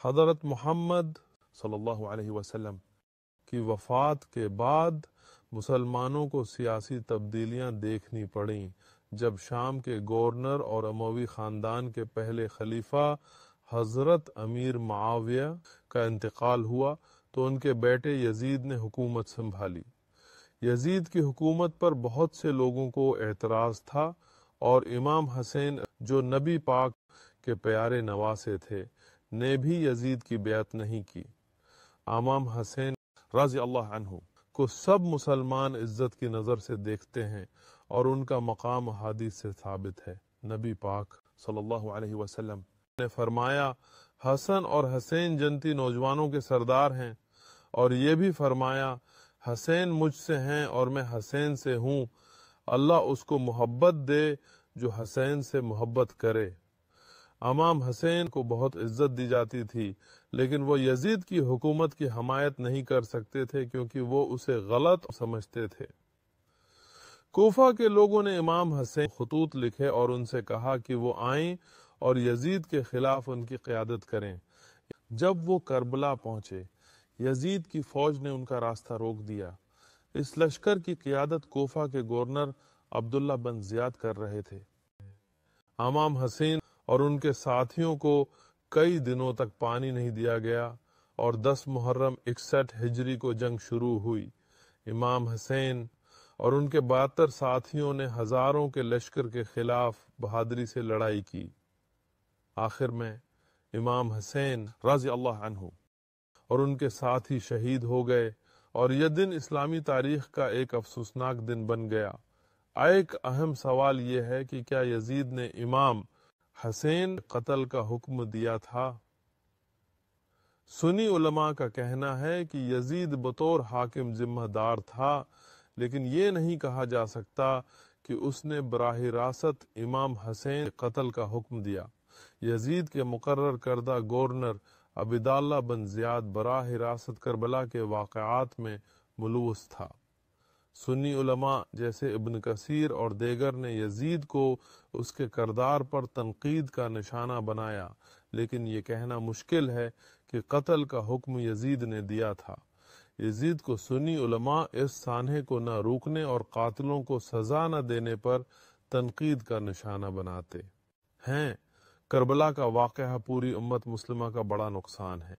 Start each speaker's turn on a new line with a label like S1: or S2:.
S1: حضرت محمد صلی اللہ علیہ وسلم کی وفات کے بعد مسلمانوں کو سیاسی تبدیلیاں دیکھنی پڑیں جب شام کے گورنر اور اموی خاندان کے پہلے خلیفہ حضرت امیر معاویہ کا انتقال ہوا تو ان کے بیٹے یزید نے حکومت سنبھالی۔ یزید کی حکومت پر بہت سے لوگوں کو اعتراض تھا اور امام حسین جو نبی پاک کے پیارے نواسے تھے نے بھی یزید کی بیعت نہیں کی۔ امام حسین رضی اللہ عنہ کو سب مسلمان عزت کی نظر سے دیکھتے ہیں اور ان کا مقام احادیث سے ثابت ہے۔ نبی پاک صلی اللہ علیہ وسلم نے فرمایا حسن اور حسین جنتی نوجوانوں کے سردار ہیں، اور یہ بھی فرمایا حسین مجھ سے ہیں اور میں حسین سے ہوں، اللہ اس کو محبت دے جو حسین سے محبت کرے۔ امام حسین کو بہت عزت دی جاتی تھی، لیکن وہ یزید کی حکومت کی حمایت نہیں کر سکتے تھے کیونکہ وہ اسے غلط سمجھتے تھے۔ کوفہ کے لوگوں نے امام حسین خطوط لکھے اور ان سے کہا کہ وہ آئیں اور یزید کے خلاف ان کی قیادت کریں۔ جب وہ کربلا پہنچے، یزید کی فوج نے ان کا راستہ روک دیا۔ اس لشکر کی قیادت کوفہ کے گورنر عبداللہ بن زیاد کر رہے تھے۔ امام حسین اور ان کے ساتھیوں کو کئی دنوں تک پانی نہیں دیا گیا اور 10 محرم 61 ہجری کو جنگ شروع ہوئی۔ امام حسین اور ان کے 72 ساتھیوں نے ہزاروں کے لشکر کے خلاف بہادری سے لڑائی کی۔ آخر میں امام حسین رضی اللہ عنہ اور ان کے ساتھی شہید ہو گئے اور یہ دن اسلامی تاریخ کا ایک افسوسناک دن بن گیا۔ ایک اہم سوال یہ ہے کہ کیا یزید نے امام حسین قتل کا حکم دیا تھا؟ سنی علماء کا کہنا ہے کہ یزید بطور حاکم ذمہ دار تھا، لیکن یہ نہیں کہا جا سکتا کہ اس نے براہ راست امام حسین قتل کا حکم دیا۔ یزید کے مقرر کردہ گورنر عبیداللہ بن زیاد براہ راست کربلا کے واقعات میں ملوث تھا۔ سنی علماء جیسے ابن کثیر اور دیگر نے یزید کو اس کے کردار پر تنقید کا نشانہ بنایا، لیکن یہ کہنا مشکل ہے کہ قتل کا حکم یزید نے دیا تھا۔ یزید کو سنی علماء اس سانحے کو نہ روکنے اور قاتلوں کو سزا نہ دینے پر تنقید کا نشانہ بناتے ہیں۔ کربلا کا واقعہ پوری امت مسلمہ کا بڑا نقصان ہے۔